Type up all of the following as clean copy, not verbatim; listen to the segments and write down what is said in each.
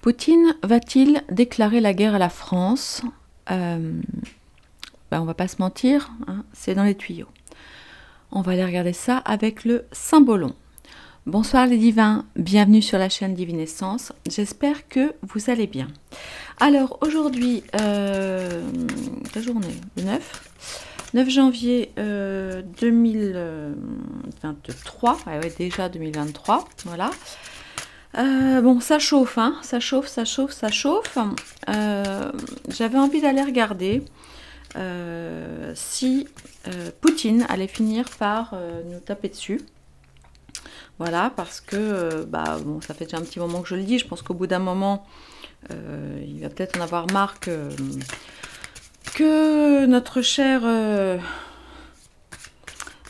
Poutine va-t-il déclarer la guerre à la France? On va pas se mentir, hein, c'est dans les tuyaux. On va aller regarder ça avec le Symbolon. Bonsoir les divins, bienvenue sur la chaîne Divinescence. J'espère que vous allez bien. Alors aujourd'hui, la journée, le 9 janvier 2023, ouais, déjà 2023, voilà. Bon, ça chauffe, hein, ça chauffe. J'avais envie d'aller regarder si Poutine allait finir par nous taper dessus. Voilà, parce que bon, ça fait déjà un petit moment que je le dis. Je pense qu'au bout d'un moment, il va peut-être en avoir marre que notre cher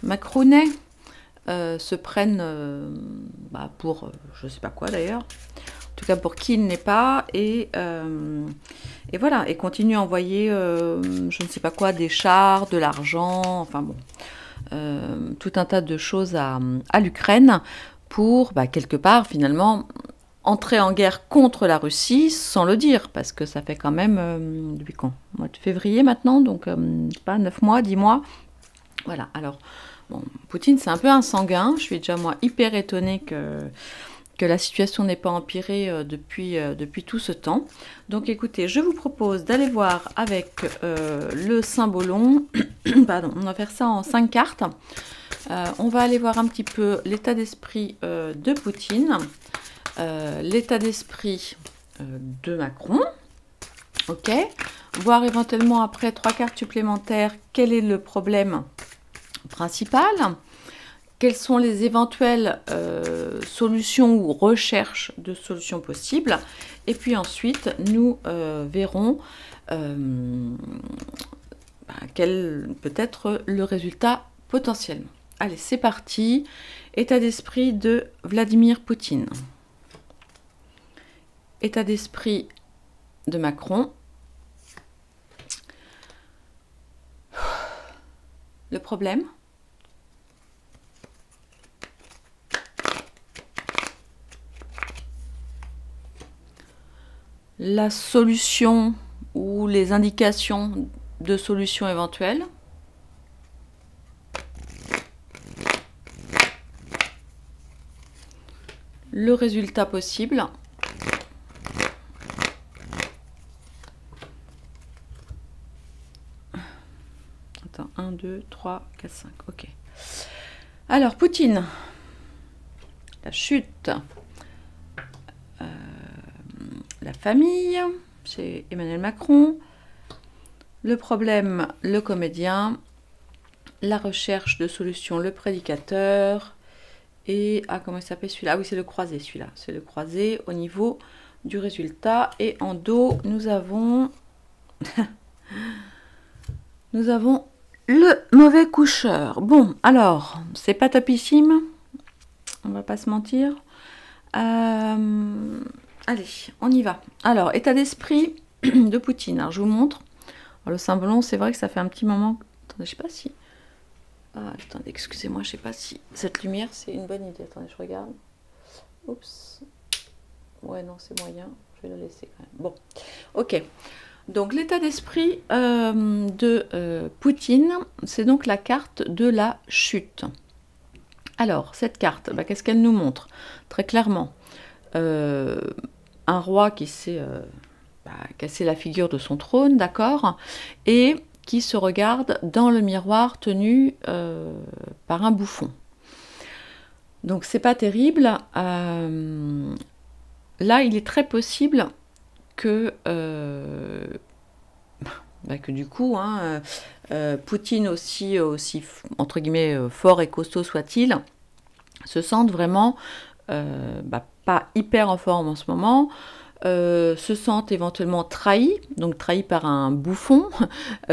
Macronet se prenne pour je sais pas quoi d'ailleurs. En tout cas pour qui il n'est pas. Et voilà, et continue à envoyer je ne sais pas quoi, des chars, de l'argent, enfin bon. Tout un tas de choses à l'Ukraine pour, quelque part, finalement, entrer en guerre contre la Russie sans le dire, parce que ça fait quand même, depuis quand? Mois de février maintenant, donc, je sais pas, 9 mois, 10 mois. Voilà, alors, bon, Poutine, c'est un peu un sanguin. Je suis déjà, moi, hyper étonnée que la situation n'ait pas empiré depuis tout ce temps. Donc écoutez, je vous propose d'aller voir avec le Symbolon. Pardon, on va faire ça en 5 cartes. On va aller voir un petit peu l'état d'esprit de Poutine, l'état d'esprit de Macron, ok, voir éventuellement après 3 cartes supplémentaires quel est le problème principal. Quelles sont les éventuelles solutions ou recherches de solutions possibles? Et puis ensuite, nous verrons quel peut être le résultat potentiellement. Allez, c'est parti. État d'esprit de Vladimir Poutine. État d'esprit de Macron. Le problème? La solution ou les indications de solutions éventuelles. Le résultat possible. Attends, 1, 2, 3, 4, 5, ok. Alors, Poutine, la chute. La famille, chez Emmanuel Macron, le problème, le comédien, la recherche de solutions, le prédicateur, et, comment il s'appelle celui-là? Ah oui, c'est le croisé, celui-là, c'est le croisé au niveau du résultat, et en dos, nous avons, le mauvais coucheur. Bon, alors, c'est pas topissime, on va pas se mentir. Allez, on y va. Alors, état d'esprit de Poutine. Alors, je vous montre. Alors, le Symbolon, c'est vrai que ça fait un petit moment. Attendez, je sais pas si... Ah, attendez, excusez-moi, je sais pas si cette lumière, c'est une bonne idée. Attendez, je regarde. Oups. Ouais, non, c'est moyen. Je vais le laisser quand même. Bon, ok. Donc, l'état d'esprit de Poutine, c'est donc la carte de la chute. Alors, cette carte, qu'est-ce qu'elle nous montre? Très clairement, un roi qui s'est cassé la figure de son trône, d'accord, et qui se regarde dans le miroir tenu par un bouffon. Donc c'est pas terrible. Là, il est très possible que du coup, hein, Poutine aussi entre guillemets fort et costaud soit-il, se sente vraiment pas hyper en forme en ce moment, se sentent éventuellement trahis, donc trahis par un bouffon,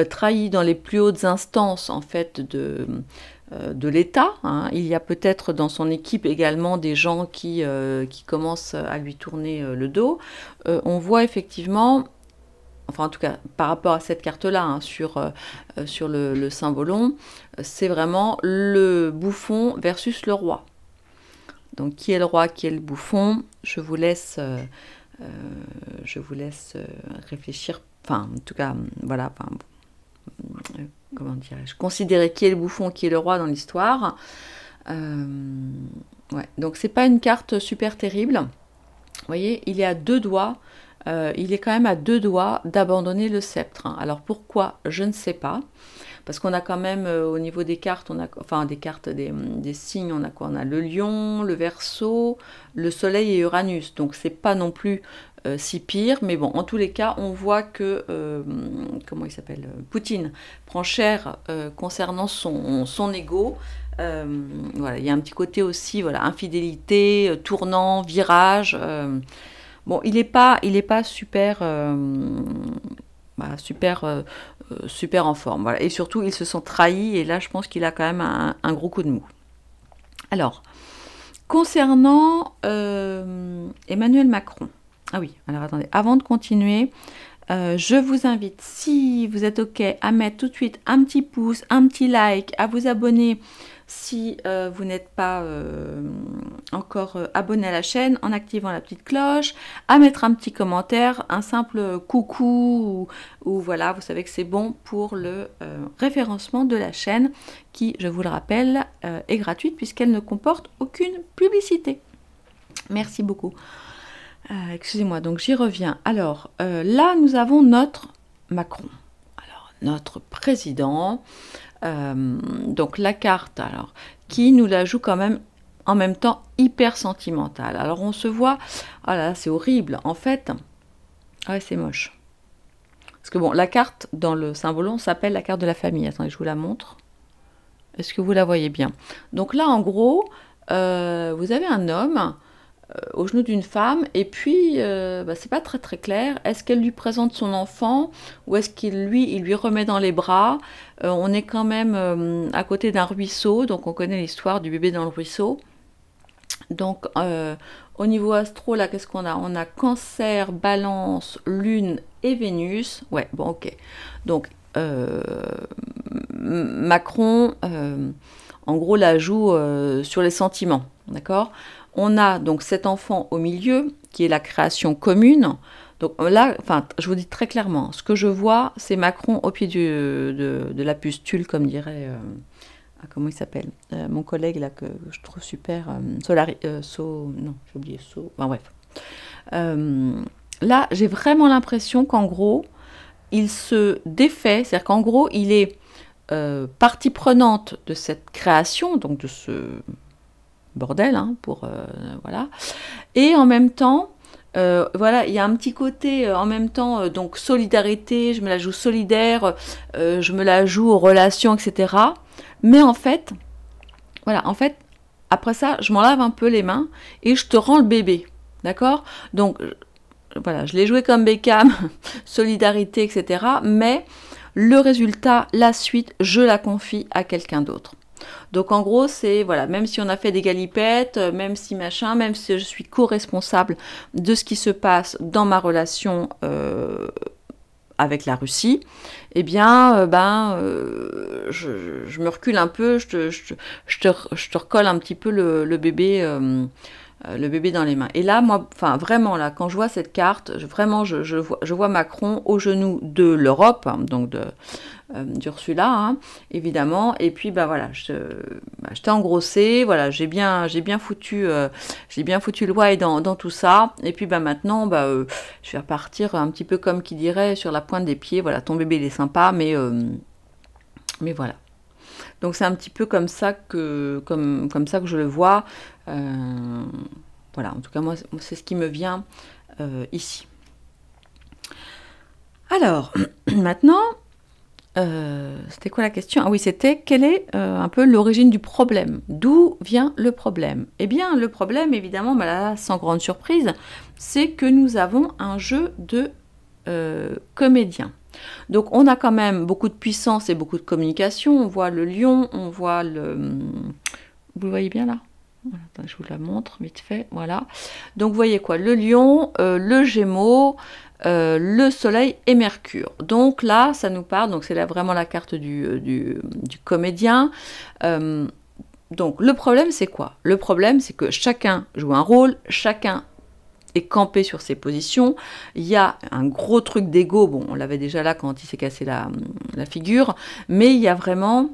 trahis dans les plus hautes instances en fait de l'État. Hein. Il y a peut-être dans son équipe également des gens qui commencent à lui tourner le dos. On voit effectivement, enfin en tout cas par rapport à cette carte-là, hein, sur le Symbolon, c'est vraiment le bouffon versus le roi. Donc qui est le roi, qui est le bouffon? Je vous laisse Je vous laisse réfléchir, enfin, en tout cas, voilà, enfin, comment dirais-je, considérer qui est le bouffon, qui est le roi dans l'histoire. Ouais, donc c'est pas une carte super terrible. Vous voyez, il est à deux doigts. Il est quand même à deux doigts d'abandonner le sceptre. Alors pourquoi? Je ne sais pas. Parce qu'on a quand même, au niveau des cartes, on a, enfin des cartes, des signes, on a quoi? On a le lion, le Verseau, le soleil et Uranus. Donc c'est pas non plus si pire. Mais bon, en tous les cas, on voit que, comment il s'appelle, Poutine prend cher concernant son ego. Voilà, il y a un petit côté aussi, voilà, infidélité, tournant, virage. Bon, il est pas super, super en forme. Voilà. Et surtout, il se sent trahi. Et là, je pense qu'il a quand même un gros coup de mou. Alors, concernant Emmanuel Macron. Ah oui, alors attendez, avant de continuer, je vous invite, si vous êtes OK, à mettre tout de suite un petit pouce, un petit like, à vous abonner si vous n'êtes pas encore abonné à la chaîne, en activant la petite cloche, à mettre un petit commentaire, un simple coucou, ou voilà, vous savez que c'est bon pour le référencement de la chaîne, qui, je vous le rappelle, est gratuite puisqu'elle ne comporte aucune publicité. Merci beaucoup. Excusez-moi, donc j'y reviens. Alors, là, nous avons notre Macron. Alors, notre président. Donc, la carte, alors, qui nous la joue quand même en même temps hyper sentimentale. Alors, on se voit... Oh là là, c'est horrible. En fait, ouais, c'est moche. Parce que bon, la carte, dans le symbolon, s'appelle la carte de la famille. Attendez, je vous la montre. Est-ce que vous la voyez bien? Donc là, en gros, vous avez un homme... au genou d'une femme, et puis c'est pas très très clair, est-ce qu'elle lui présente son enfant, ou est-ce qu'il lui remet dans les bras? On est quand même à côté d'un ruisseau, donc on connaît l'histoire du bébé dans le ruisseau. Donc au niveau astro, là, qu'est-ce qu'on a? On a Cancer, Balance, Lune et Vénus. Ouais, bon, ok. Donc Macron, en gros, la joue sur les sentiments, d'accord? On a donc cet enfant au milieu, qui est la création commune. Donc là, enfin, je vous dis très clairement, ce que je vois, c'est Macron au pied de la pustule, comme dirait... comment il s'appelle? Mon collègue, là, que je trouve super... non, j'ai oublié, enfin bref. Là, j'ai vraiment l'impression qu'en gros, il se défait, c'est-à-dire qu'en gros, il est partie prenante de cette création, donc de ce... bordel, hein, voilà. Et en même temps, voilà, il y a un petit côté, en même temps, donc solidarité, je me la joue solidaire, je me la joue aux relations, etc. Mais en fait, voilà, en fait, après ça, je m'en lave un peu les mains et je te rends le bébé, d'accord? Donc, voilà, je l'ai joué comme Beckham, solidarité, etc. Mais le résultat, la suite, je la confie à quelqu'un d'autre. Donc en gros, c'est, voilà, même si on a fait des galipettes, même si machin, même si je suis co-responsable de ce qui se passe dans ma relation avec la Russie, eh bien, je me recule un peu, je te recolle un petit peu le bébé dans les mains. Et là, moi, enfin, vraiment, là, quand je vois cette carte, vraiment, je vois Macron au genou de l'Europe, hein, donc d'Ursula, hein, évidemment. Et puis, bah voilà, je t'ai engrossé, voilà, j'ai bien foutu le why dans tout ça. Et puis, bah maintenant, je vais repartir un petit peu comme qui dirait sur la pointe des pieds. Voilà, ton bébé, il est sympa, mais voilà. Donc c'est un petit peu comme ça que je le vois. Voilà, en tout cas, moi, c'est ce qui me vient ici. Alors, maintenant, c'était quoi la question? Ah oui, c'était quelle est un peu l'origine du problème? D'où vient le problème? Eh bien, le problème, évidemment, là, sans grande surprise, c'est que nous avons un jeu de comédiens. Donc on a quand même beaucoup de puissance et beaucoup de communication. On voit le lion, on voit le... Vous le voyez bien là? Voilà, attendez, je vous la montre vite fait. Voilà. Donc vous voyez quoi? Le lion, le gémeaux, le soleil et Mercure. Donc là, ça nous parle, donc c'est là vraiment la carte du comédien. Donc le problème, c'est quoi? Le problème, c'est que chacun joue un rôle, chacun et camper sur ses positions. Il y a un gros truc d'ego, bon, on l'avait déjà là quand il s'est cassé la figure, mais il y a vraiment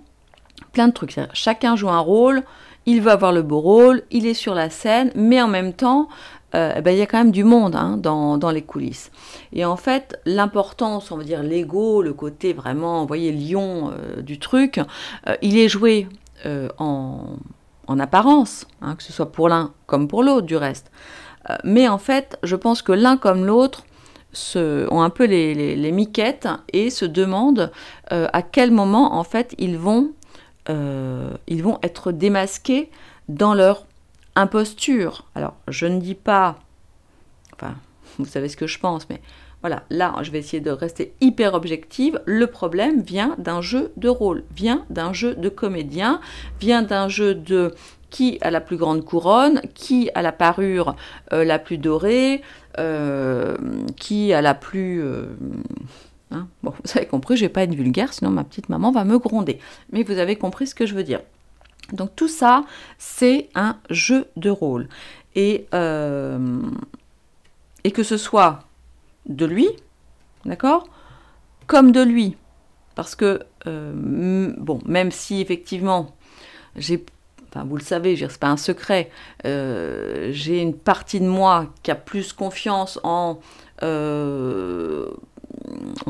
plein de trucs. Chacun joue un rôle, il veut avoir le beau rôle, il est sur la scène, mais en même temps, il y a quand même du monde hein, dans les coulisses. Et en fait, l'importance, on va dire l'ego, le côté vraiment, vous voyez, lion du truc, il est joué en apparence, hein, que ce soit pour l'un comme pour l'autre du reste. Mais en fait, je pense que l'un comme l'autre ont un peu les miquettes et se demandent à quel moment, en fait, ils vont être démasqués dans leur imposture. Alors, je ne dis pas... Enfin, vous savez ce que je pense, mais voilà, là, je vais essayer de rester hyper objective. Le problème vient d'un jeu de rôle, vient d'un jeu de comédien, vient d'un jeu de qui a la plus grande couronne, qui a la parure la plus dorée, qui a la plus... hein, bon, vous avez compris, je ne vais pas être vulgaire, sinon ma petite maman va me gronder. Mais vous avez compris ce que je veux dire. Donc tout ça, c'est un jeu de rôle. Et que ce soit de lui, d'accord, comme de lui. Parce que, bon, même si effectivement, enfin, vous le savez, c'est pas un secret, j'ai une partie de moi qui a plus confiance en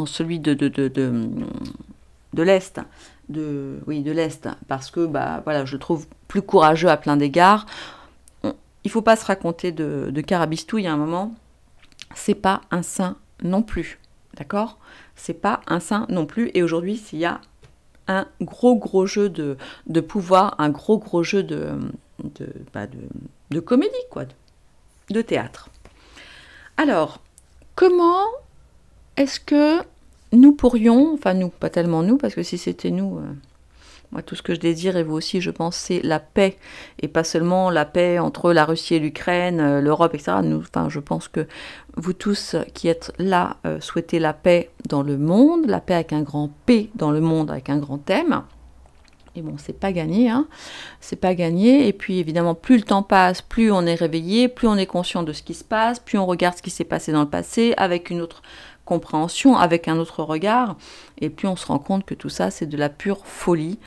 celui de l'Est, oui, de l'Est, parce que bah, voilà, je le trouve plus courageux à plein d'égards. Il ne faut pas se raconter de carabistouille à un moment, c'est pas un saint non plus, d'accord? C'est pas un saint non plus, et aujourd'hui, s'il y a un gros jeu de pouvoir, un gros jeu de comédie, quoi, de théâtre. Alors, comment est-ce que nous pourrions, enfin nous, pas tellement nous, parce que si c'était nous, moi tout ce que je désire, et vous aussi je pense, c'est la paix, et pas seulement la paix entre la Russie et l'Ukraine, l'Europe, etc. Nous, enfin, je pense que vous tous qui êtes là, souhaitez la paix dans le monde, la paix avec un grand P dans le monde, avec un grand M. Et bon, c'est pas gagné, hein, c'est pas gagné. Et puis évidemment, plus le temps passe, plus on est réveillé, plus on est conscient de ce qui se passe, plus on regarde ce qui s'est passé dans le passé avec une autre compréhension, avec un autre regard, et puis on se rend compte que tout ça, c'est de la pure folie,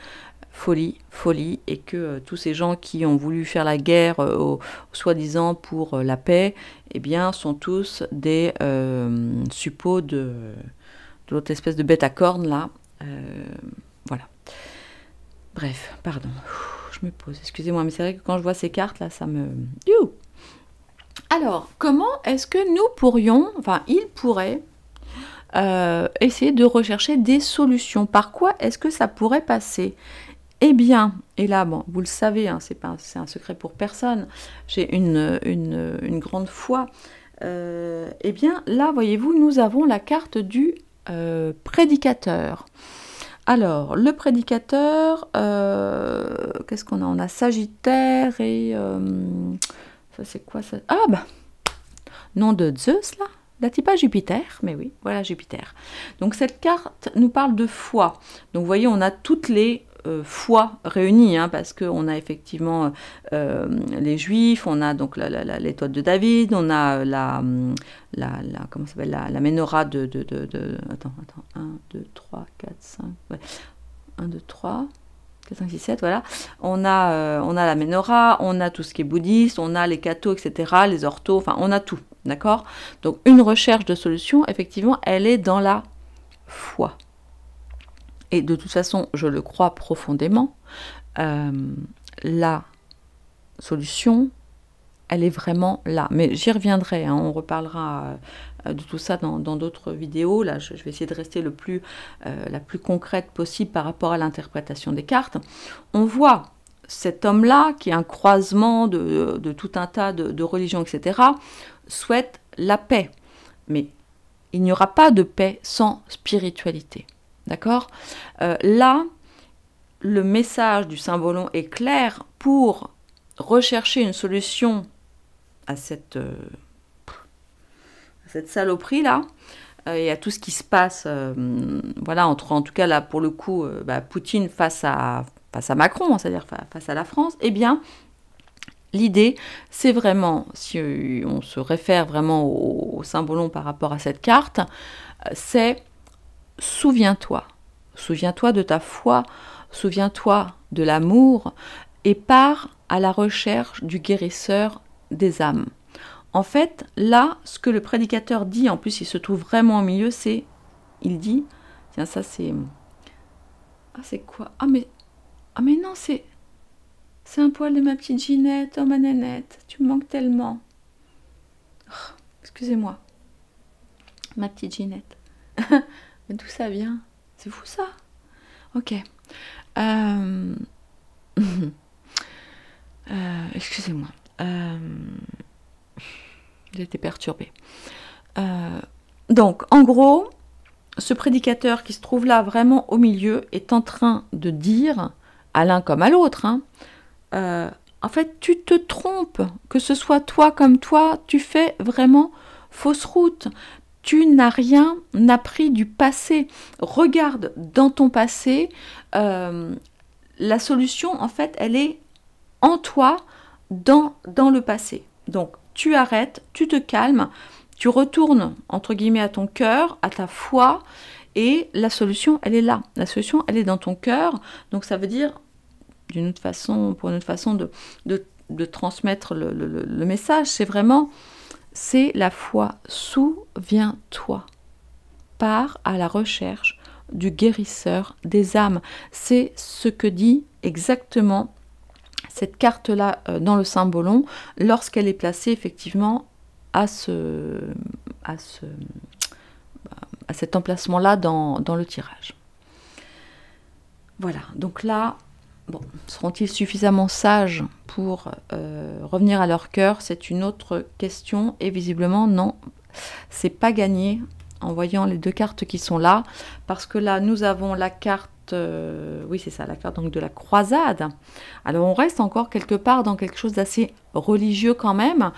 et que tous ces gens qui ont voulu faire la guerre, soi-disant pour la paix, eh bien, sont tous des suppôts de l'autre espèce de bête à cornes, là. Voilà. Bref, pardon, je me pose, excusez-moi, mais c'est vrai que quand je vois ces cartes, là, ça me... Alors, comment est-ce que nous pourrions, enfin, ils pourraient essayer de rechercher des solutions. Par quoi est-ce que ça pourrait passer? Eh bien, et là, bon, vous le savez, hein, c'est un secret pour personne, j'ai une grande foi. Eh bien, là, voyez-vous, nous avons la carte du prédicateur. Alors, le prédicateur, qu'est-ce qu'on a? On a Sagittaire et... ça, c'est quoi ça? Ah, bah, nom de Zeus, là? N'est-il pas Jupiter? Mais oui, voilà Jupiter. Donc cette carte nous parle de foi. Donc vous voyez, on a toutes les foi réunies, hein, parce qu'on a effectivement les Juifs, on a donc l'étoile de David, on a comment s'appelle, la menorah attends, 1, 2, 3, 4, 5, ouais, 1, 2, 3... 4, 5, 6, 7, voilà. On a la menorah, on a tout ce qui est bouddhiste, on a les cathos, etc., les orthos, enfin, on a tout, d'accord? Donc, une recherche de solution, effectivement, elle est dans la foi. Et de toute façon, je le crois profondément, la solution, elle est vraiment là. Mais j'y reviendrai, hein, on reparlera de tout ça dans d'autres vidéos. Là, je vais essayer de rester la plus concrète possible par rapport à l'interprétation des cartes. On voit cet homme-là, qui est un croisement de tout un tas de religions, etc., souhaite la paix. Mais il n'y aura pas de paix sans spiritualité. D'accord? Là, le message du Saint-Bolon est clair pour rechercher une solution à cette saloperie là et à tout ce qui se passe, voilà, en tout cas là pour le coup, Poutine face à Macron, c'est-à-dire face à la France. Eh bien, L'idée, c'est vraiment, si on se réfère vraiment au symbolon par rapport à cette carte, c'est souviens-toi. Souviens-toi de ta foi, souviens-toi de l'amour et pars à la recherche du guérisseur des âmes. En fait, là, ce que le prédicateur dit, en plus il se trouve vraiment au milieu, c'est, il dit, tiens ça c'est, ah c'est quoi, ah mais non c'est un poil de ma petite Ginette, oh ma nénette, tu me manques tellement. Oh, excusez-moi, ma petite Ginette. Mais d'où ça vient? C'est fou ça? Ok. Excusez-moi. J'ai été perturbée. Donc, en gros, ce prédicateur qui se trouve là vraiment au milieu est en train de dire, à l'un comme à l'autre, hein, en fait, tu te trompes, que ce soit toi comme toi, tu fais vraiment fausse route. Tu n'as rien appris du passé. Regarde dans ton passé, la solution, en fait, elle est en toi, dans le passé. Donc, tu arrêtes, tu te calmes, tu retournes, entre guillemets, à ton cœur, à ta foi, et la solution, elle est là. La solution, elle est dans ton cœur. Donc, ça veut dire, d'une autre façon, pour une autre façon de transmettre le message, c'est vraiment, c'est la foi. Souviens-toi. Pars à la recherche du guérisseur des âmes. C'est ce que dit exactement cette carte-là dans le symbolon, lorsqu'elle est placée effectivement à cet emplacement-là dans le tirage. Voilà, donc là, bon, seront-ils suffisamment sages pour revenir à leur cœur? C'est une autre question, et visiblement, non, c'est pas gagné en voyant les deux cartes qui sont là, parce que là, nous avons la carte, oui c'est ça, la carte donc de la croisade. Alors on reste encore quelque part dans quelque chose d'assez religieux quand même,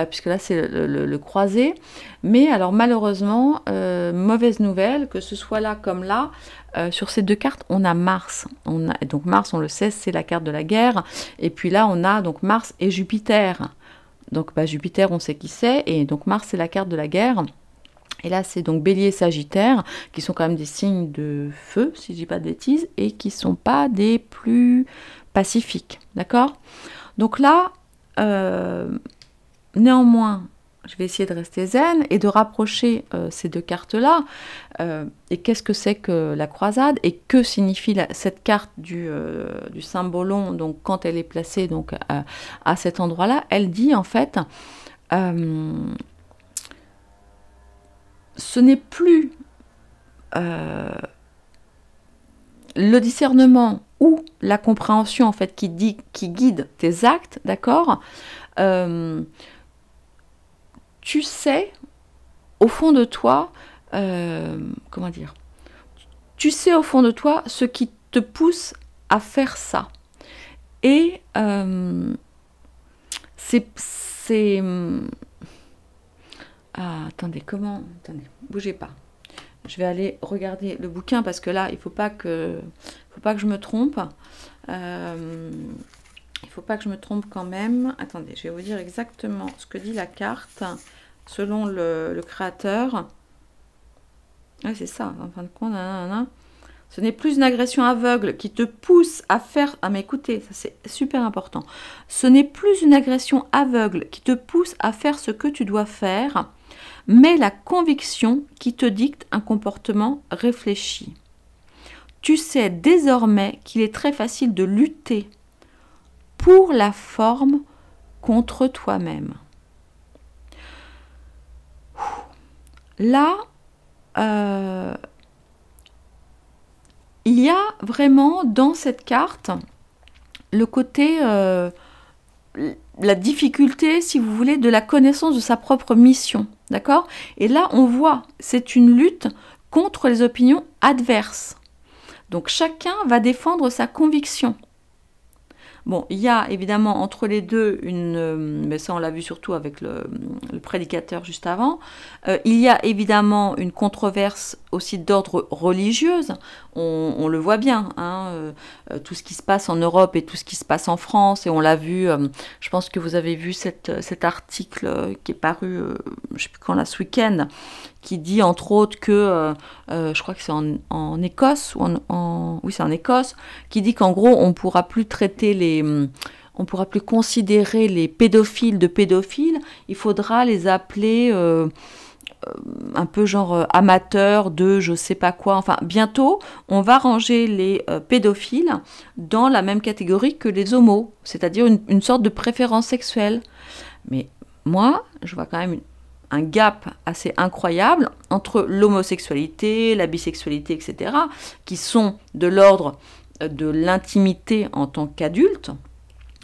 puisque là c'est le croisé, mais alors malheureusement, mauvaise nouvelle, que ce soit là comme là, sur ces deux cartes, on a Mars. Donc Mars, on le sait, c'est la carte de la guerre, et puis là on a donc Mars et Jupiter. Donc Jupiter, on sait qui c'est, et donc Mars, c'est la carte de la guerre. Et là, c'est donc Bélier et Sagittaire, qui sont quand même des signes de feu, si je dis pas de bêtises, et qui ne sont pas des plus pacifiques, d'accord? Donc là, néanmoins, je vais essayer de rester zen et de rapprocher ces deux cartes-là. Et qu'est-ce que c'est que la croisade? Et que signifie cette carte du symbolon, donc quand elle est placée donc, à cet endroit-là? Elle dit en fait... ce n'est plus le discernement ou la compréhension en fait qui guide tes actes, d'accord? Tu sais au fond de toi, comment dire? Tu sais au fond de toi ce qui te pousse à faire ça. Et c'est ah, attendez, comment... Attendez, bougez pas. Je vais aller regarder le bouquin parce que là, il ne faut pas que je me trompe. Il ne faut pas que je me trompe quand même. Attendez, je vais vous dire exactement ce que dit la carte selon le créateur. Ah, c'est ça, en fin de compte. Nanana. Ce n'est plus une agression aveugle qui te pousse à faire... Ah, mais écoutez, ça c'est super important. Ce n'est plus une agression aveugle qui te pousse à faire ce que tu dois faire, mais la conviction qui te dicte un comportement réfléchi. Tu sais désormais qu'il est très facile de lutter pour la forme contre toi-même. Là, il y a vraiment dans cette carte le côté, la difficulté, si vous voulez, de la connaissance de sa propre mission. D'accord? Et là, on voit, c'est une lutte contre les opinions adverses. Donc, chacun va défendre sa conviction. Bon, il y a évidemment entre les deux mais ça on l'a vu surtout avec le prédicateur juste avant, il y a évidemment une controverse aussi d'ordre religieuse. On le voit bien, hein, tout ce qui se passe en Europe et tout ce qui se passe en France, et on l'a vu, je pense que vous avez vu cet article qui est paru, je ne sais plus quand, là, ce week-end, qui dit entre autres que, je crois que c'est en Écosse, ou oui c'est en Écosse, qui dit qu'en gros on ne pourra plus traiter on ne pourra plus considérer les pédophiles de pédophiles, il faudra les appeler un peu genre amateurs de je sais pas quoi. Enfin, bientôt, on va ranger les pédophiles dans la même catégorie que les homos, c'est-à-dire une sorte de préférence sexuelle. Mais moi, je vois quand même un gap assez incroyable entre l'homosexualité, la bisexualité, etc., qui sont de l'ordre de l'intimité en tant qu'adulte,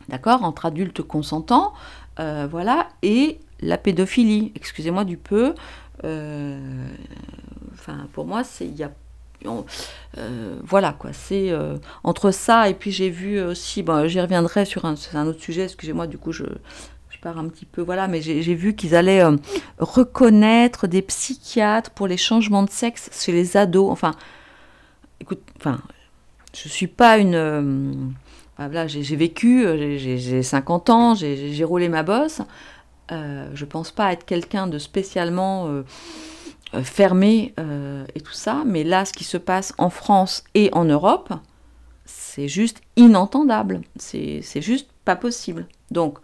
d'accord, entre adultes consentants, voilà, et la pédophilie, excusez-moi du peu, enfin, pour moi, voilà quoi, c'est entre ça et puis j'ai vu aussi, bon, j'y reviendrai sur un autre sujet, excusez-moi, du coup je pars un petit peu, voilà, mais j'ai vu qu'ils allaient reconnaître des psychiatres pour les changements de sexe chez les ados. Enfin, écoute, enfin, je suis pas une voilà, j'ai vécu, j'ai 50 ans, j'ai roulé ma bosse. Je pense pas être quelqu'un de spécialement fermé et tout ça, mais là, ce qui se passe en France et en Europe, c'est juste inentendable. C'est juste pas possible. Donc,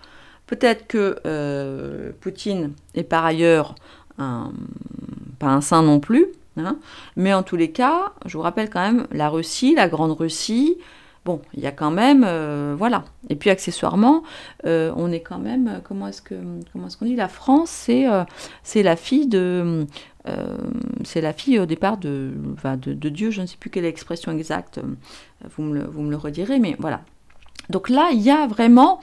peut-être que Poutine est par ailleurs pas un saint non plus, hein, mais en tous les cas, je vous rappelle quand même la Russie, la Grande Russie. Bon, il y a quand même, voilà. Et puis accessoirement, on est quand même, comment est-ce qu'on dit, la France, c'est la fille c'est la fille au départ de Dieu. Je ne sais plus quelle est l'expression exacte. Vous me le redirez, mais voilà. Donc là, il y a vraiment,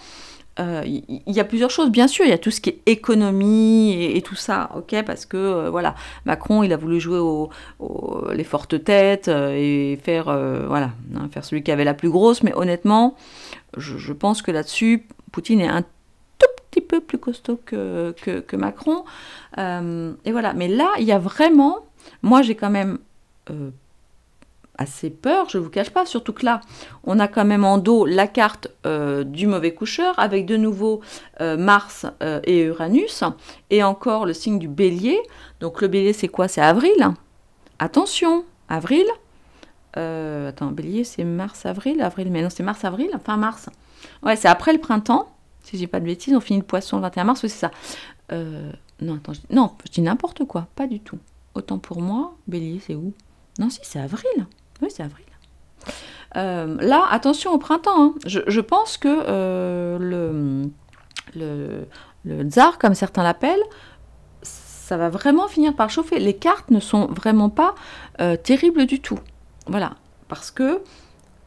il y a plusieurs choses. Bien sûr, il y a tout ce qui est économie et tout ça, ok, parce que voilà, Macron, il a voulu jouer les fortes têtes et faire, voilà, hein, faire celui qui avait la plus grosse. Mais honnêtement, je pense que là-dessus, Poutine est un tout petit peu plus costaud que Macron. Et voilà. Mais là, il y a vraiment, moi, j'ai quand même assez peur, je ne vous cache pas, surtout que là, on a quand même en dos la carte du mauvais coucheur, avec de nouveau Mars et Uranus, et encore le signe du bélier. Donc le bélier, c'est quoi? C'est avril. Attention, avril. Attends, bélier, c'est mars-avril, mais non, c'est mars-avril, fin mars. Ouais, c'est après le printemps, si je dis pas de bêtises, on finit le poisson le 21 mars, oui, c'est ça. Non, attends, je dis n'importe quoi, pas du tout. Autant pour moi, bélier, c'est où? Non, si, c'est avril. Oui, c'est avril. Là, attention au printemps. Hein. Je pense que le tsar, comme certains l'appellent, ça va vraiment finir par chauffer. Les cartes ne sont vraiment pas terribles du tout. Voilà. Parce que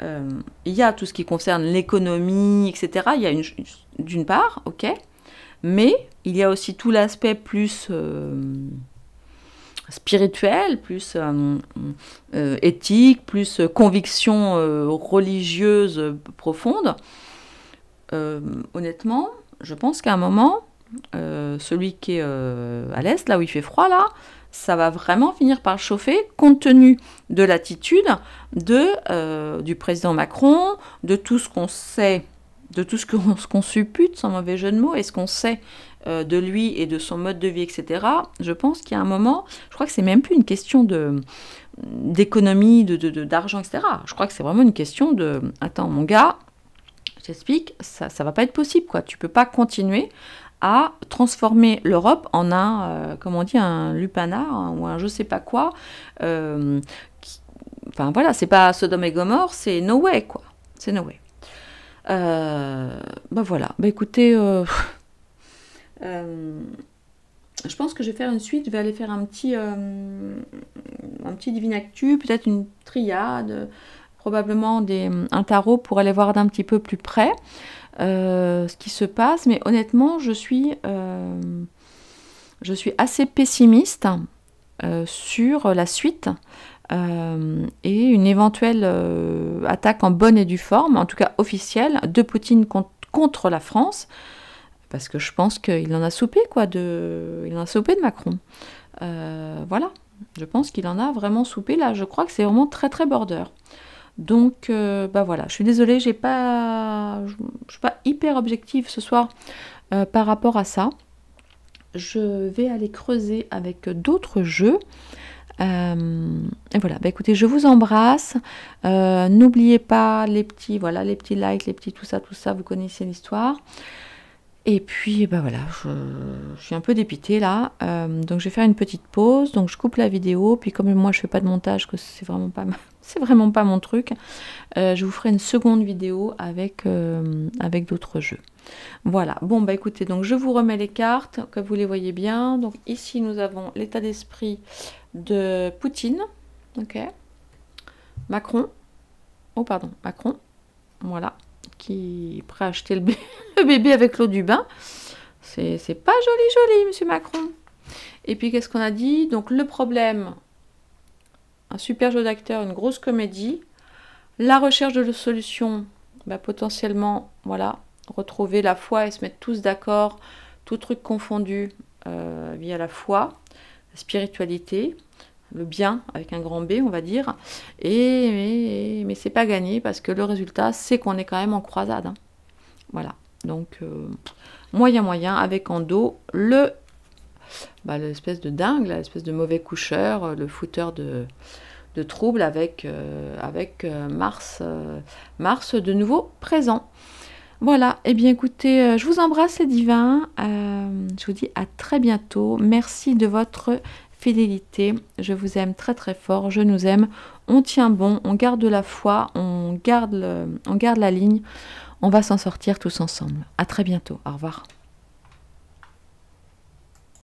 il y a tout ce qui concerne l'économie, etc. Il y a d'une part, ok. Mais il y a aussi tout l'aspect plus spirituel, plus éthique, plus conviction religieuse profonde. Honnêtement, je pense qu'à un moment, celui qui est à l'est, là où il fait froid, là, ça va vraiment finir par chauffer, compte tenu de l'attitude du président Macron, de tout ce qu'on sait, de tout ce qu'on suppute, sans mauvais jeu de mots, et ce qu'on sait de lui et de son mode de vie, etc. Je pense qu'il y a un moment, je crois que c'est même plus une question d'économie, d'argent, etc. Je crois que c'est vraiment une question de, attends mon gars, je t'explique, ça va pas être possible, quoi. Tu peux pas continuer à transformer l'Europe en comment on dit, un lupanar, hein, ou un je sais pas quoi. Enfin voilà, c'est pas Sodome et Gomorrhe, c'est no way, quoi. C'est no way. Voilà, écoutez, je pense que je vais faire une suite, je vais aller faire un petit Divinactu, peut-être une triade, probablement un tarot pour aller voir d'un petit peu plus près ce qui se passe, mais honnêtement, je suis assez pessimiste sur la suite et une éventuelle attaque en bonne et due forme, en tout cas officielle, de Poutine contre la France, parce que je pense qu'il en a soupé, quoi, il en a soupé de Macron. Voilà, je pense qu'il en a vraiment soupé. Là, je crois que c'est vraiment très très border. Donc, bah voilà, je suis désolée, je suis pas hyper objective ce soir par rapport à ça. Je vais aller creuser avec d'autres jeux. Et voilà, bah écoutez, je vous embrasse. N'oubliez pas les petits, voilà, les petits likes, les petits tout ça, vous connaissez l'histoire. Et puis, bah voilà, je suis un peu dépitée là. Donc, je vais faire une petite pause. Donc, je coupe la vidéo. Puis, comme moi, je fais pas de montage, que c'est vraiment pas mon truc, je vous ferai une seconde vidéo avec d'autres jeux. Voilà. Bon, bah écoutez, donc je vous remets les cartes, que vous les voyez bien. Donc, ici, nous avons l'état d'esprit de Poutine. Ok. Macron. Oh, pardon, Macron. Voilà. Qui est prêt à acheter le bébé avec l'eau du bain. C'est pas joli, monsieur Macron. Et puis, qu'est-ce qu'on a dit? Donc, le problème, un super jeu d'acteur, une grosse comédie. La recherche de solutions, bah, potentiellement, voilà, retrouver la foi et se mettre tous d'accord, tout truc confondu via la foi, la spiritualité, le bien avec un grand B, on va dire. Mais c'est pas gagné parce que le résultat, c'est qu'on est quand même en croisade. Hein. Voilà. Donc, moyen, avec en dos l'espèce de dingue, l'espèce de mauvais coucheur, le fouteur de troubles avec Mars de nouveau présent. Voilà, et bien écoutez, je vous embrasse les divins, je vous dis à très bientôt, merci de votre fidélité, je vous aime très très fort, je nous aime, on tient bon, on garde la foi, on garde la ligne, on va s'en sortir tous ensemble. À très bientôt, au revoir.